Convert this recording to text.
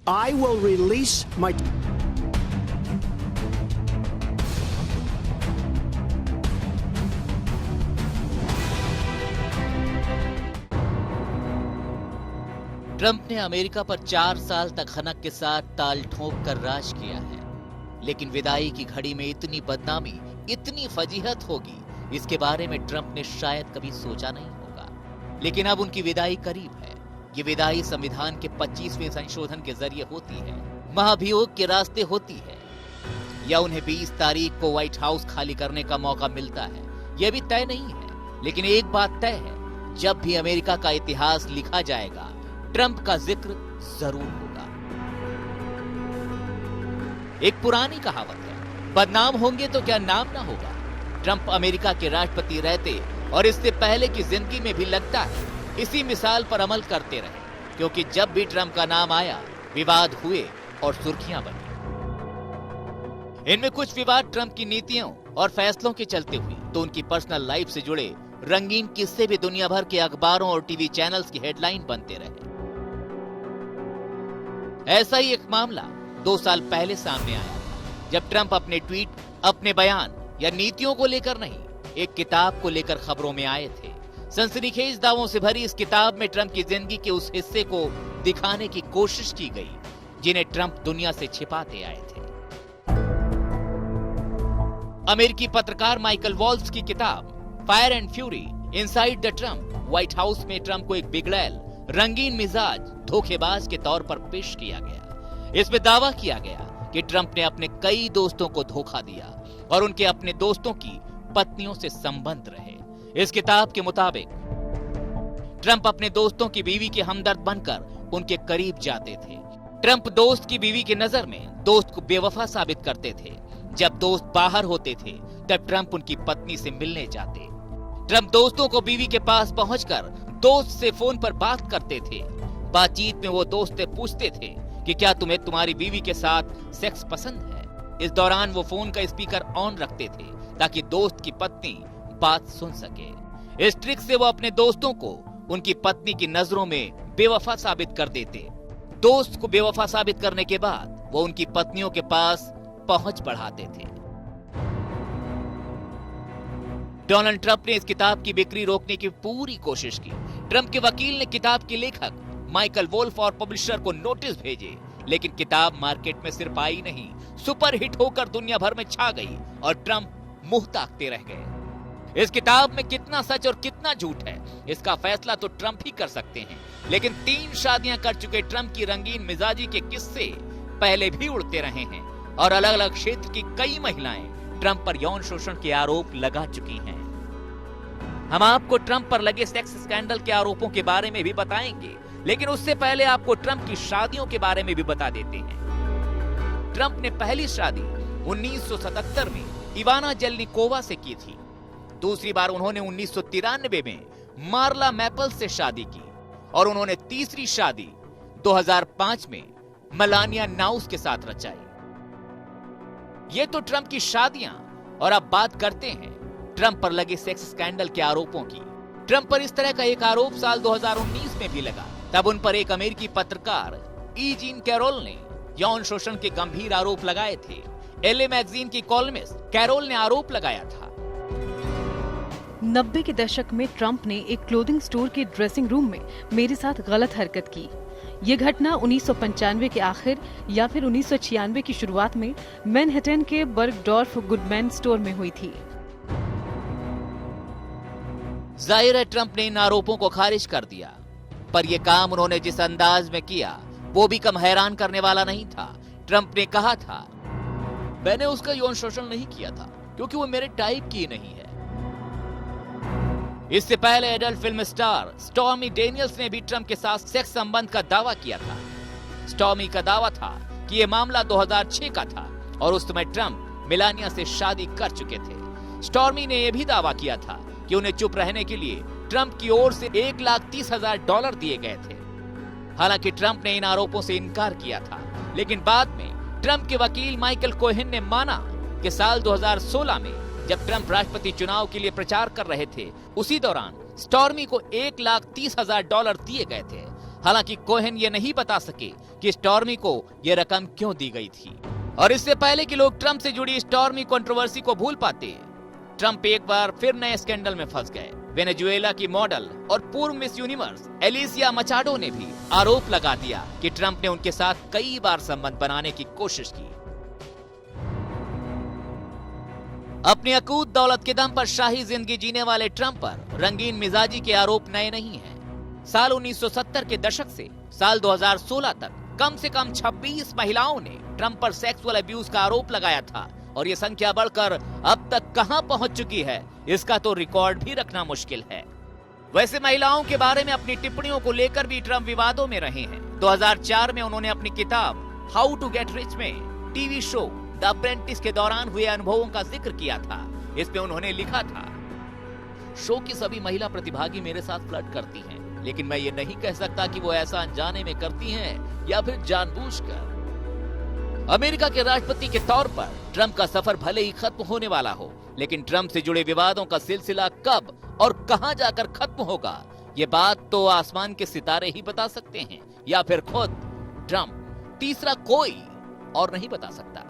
I will release my Trump ने America पर 4 साल तक हनक के साथ ताल ठोक कर राज किया है, लेकिन विदाई की घड़ी में इतनी बदनामी, इतनी फजीहत होगी, इसके बारे में ट्रंप ने शायद कभी सोचा नहीं होगा। लेकिन अब उनकी विदाई करीब है। ये विदाई संविधान के 25वें संशोधन के जरिए होती है, महाभियोग के रास्ते होती है, या उन्हें 20 तारीख को व्हाइट हाउस खाली करने का मौका मिलता है, यह भी तय नहीं है। लेकिन एक बात तय है, जब भी अमेरिका का इतिहास लिखा जाएगा, ट्रंप का जिक्र जरूर होगा। एक पुरानी कहावत है, बदनाम होंगे तो क्या नाम ना होगा। ट्रंप अमेरिका के राष्ट्रपति रहते और इससे पहले की जिंदगी में भी लगता है इसी मिसाल पर अमल करते रहे, क्योंकि जब भी ट्रंप का नाम आया, विवाद हुए और सुर्खियां बनी। इनमें कुछ विवाद ट्रंप की नीतियों और फैसलों के चलते हुई, तो उनकी पर्सनल लाइफ से जुड़े रंगीन किस्से भी दुनिया भर के अखबारों और टीवी चैनल्स की हेडलाइन बनते रहे। ऐसा ही एक मामला 2 साल पहले सामने आया, जब ट्रंप अपने ट्वीट, अपने बयान या नीतियों को लेकर नहीं, एक किताब को लेकर खबरों में आए थे। सनसनीखेज दावों से भरी इस किताब में ट्रंप की जिंदगी के उस हिस्से को दिखाने की कोशिश की गई, जिन्हें ट्रंप दुनिया से छिपाते आए थे। अमेरिकी पत्रकार माइकल वॉल्स की किताब fire and fury inside the Trump, white house में ट्रंप को एक बिगड़ैल, रंगीन मिजाज धोखेबाज के तौर पर पेश किया गया। इसमें दावा किया गया कि ट्रंप ने अपने कई दोस्तों को धोखा दिया और उनके अपने दोस्तों की पत्नियों से संबंध रहे। इस किताब के मुताबिक ट्रंप अपने दोस्तों की बीवी के हमदर्द बनकर उनके करीब जाते थे। ट्रंप दोस्त की बीवी की नजर में दोस्त को बेवफा साबित करते थे। जब दोस्त बाहर होते थे, तब ट्रंप उनकी पत्नी से मिलने जाते। ट्रंप दोस्तों को बीवी के पास पहुंचकर दोस्त से फोन पर बात करते थे। बातचीत में वो दोस्त से पूछते थे कि क्या तुम्हें तुम्हारी बीवी के साथ सेक्स पसंद है। इस दौरान वो फोन का स्पीकर ऑन रखते थे ताकि दोस्त की पत्नी बात सुन सके। इस ट्रिक से वो अपने दोस्तों को उनकी पत्नी की नजरों में बेवफा साबित कर देते। दोस्त को बेवफा साबित करने के बाद वो उनकी पत्नियों के पास पहुंच बढ़ाते थे। डोनाल्ड ट्रंप ने इस किताब की बिक्री रोकने की पूरी कोशिश की। ट्रंप के वकील ने किताब के लेखक माइकल वोल्फ और पब्लिशर को नोटिस भेजे, लेकिन किताब मार्केट में सिर्फ आई नहीं, सुपरहिट होकर दुनिया भर में छा गई और ट्रंप मुंह ताकते रह गए। इस किताब में कितना सच और कितना झूठ है, इसका फैसला तो ट्रंप ही कर सकते हैं। लेकिन 3 शादियां कर चुके ट्रंप की रंगीन मिजाजी के किस्से पहले भी उड़ते रहे हैं और अलग अलग क्षेत्र की कई महिलाएं ट्रंप पर यौन शोषण के आरोप लगा चुकी हैं। हम आपको ट्रंप पर लगे सेक्स स्कैंडल के आरोपों के बारे में भी बताएंगे, लेकिन उससे पहले आपको ट्रंप की शादियों के बारे में भी बता देते हैं। ट्रंप ने पहली शादी 1977 में इवाना जेलनिकोवा से की थी। दूसरी बार उन्होंने 1993 में मार्ला मैपल्स से शादी की और उन्होंने तीसरी शादी 2005 में मेलानिया नाउस के साथ रचाई। ये तो ट्रंप की शादियां, और अब बात करते हैं ट्रंप पर लगे सेक्स स्कैंडल के आरोपों की। ट्रंप पर इस तरह का एक आरोप साल 2019 में भी लगा। तब उन पर एक अमेरिकी पत्रकार ई जीन कैरोल ने यौन शोषण के गंभीर आरोप लगाए थे। एलए मैगजीन की कॉलमिस्ट कैरोल ने आरोप लगाया था। 90 के दशक में ट्रंप ने एक क्लोथिंग स्टोर के ड्रेसिंग रूम में मेरे साथ गलत हरकत की। ये घटना 1995 के आखिर या फिर 1996 की शुरुआत में मैनहट्टन के बर्गडॉर्फ गुडमैन स्टोर में हुई थी। जाहिर है ट्रंप ने इन आरोपों को खारिज कर दिया, पर यह काम उन्होंने जिस अंदाज में किया वो भी कम हैरान करने वाला नहीं था। ट्रंप ने कहा था, मैंने उसका यौन शोषण नहीं किया था क्योंकि वो मेरे टाइप की नहीं है। इससे पहले adult film star stormy Daniels ने भी ट्रंप के साथ सेक्स संबंध का दावा किया था। स्टॉर्मी का दावा था कि यह मामला 2006 का था और उस समय ट्रंप मेलानिया से शादी कर चुके थे। स्टॉर्मी ने यह भी दावा किया था कि उन्हें चुप रहने के लिए ट्रंप की ओर से $1,30,000 दिए गए थे। हालांकि ट्रंप ने इन आरोपों से इनकार किया था, लेकिन बाद में ट्रंप के वकील माइकल कोहेन ने माना कि साल 2016 में जब ट्रंप राष्ट्रपति चुनाव के लिए प्रचार कर रहे थे, उसी दौरान स्टॉर्मी को $1,30,000 दिए गए थे। हालांकि कोहेन ये नहीं बता सके कि स्टॉर्मी को ये रकम क्यों दी गई थी। और इससे पहले कि लोग ट्रंप से जुड़ी स्टॉर्मी कंट्रोवर्सी को भूल पाते, ट्रंप एक बार फिर नए स्कैंडल में फंस गए। वेनेजुएला की मॉडल और पूर्व मिस यूनिवर्स एलिसिया मचाडो ने भी आरोप लगा दिया कि ट्रंप ने उनके साथ कई बार संबंध बनाने की कोशिश की। अपनी अकूत दौलत के दम पर शाही जिंदगी जीने वाले ट्रंप पर रंगीन मिजाजी के आरोप नए नहीं हैं। साल 1970 के दशक से साल 2016 तक कम से कम 26 महिलाओं ने ट्रंप पर सेक्सुअल अब्यूज का आरोप लगाया था और ये संख्या बढ़कर अब तक कहां पहुंच चुकी है, इसका तो रिकॉर्ड भी रखना मुश्किल है। वैसे महिलाओं के बारे में अपनी टिप्पणियों को लेकर भी ट्रंप विवादों में रहे हैं। 2004 में उन्होंने अपनी किताब हाउ टू गेट रिच में टीवी शो द अप्रेंटिस के दौरान हुए अनुभवों का जिक्र किया था। इसमें उन्होंने लिखा था, शो की सभी महिला प्रतिभागी मेरे साथ फ्लर्ट करती हैं, लेकिन मैं ये नहीं कह सकता कि वो ऐसा अनजाने में करती हैं या फिर जानबूझकर। अमेरिका के राष्ट्रपति के तौर पर ट्रंप का सफर भले ही खत्म होने वाला हो, लेकिन ट्रंप से जुड़े विवादों का सिलसिला कब और कहां जाकर खत्म होगा, ये बात तो आसमान के सितारे ही बता सकते हैं या फिर खुद ट्रंप, तीसरा कोई और नहीं बता सकता।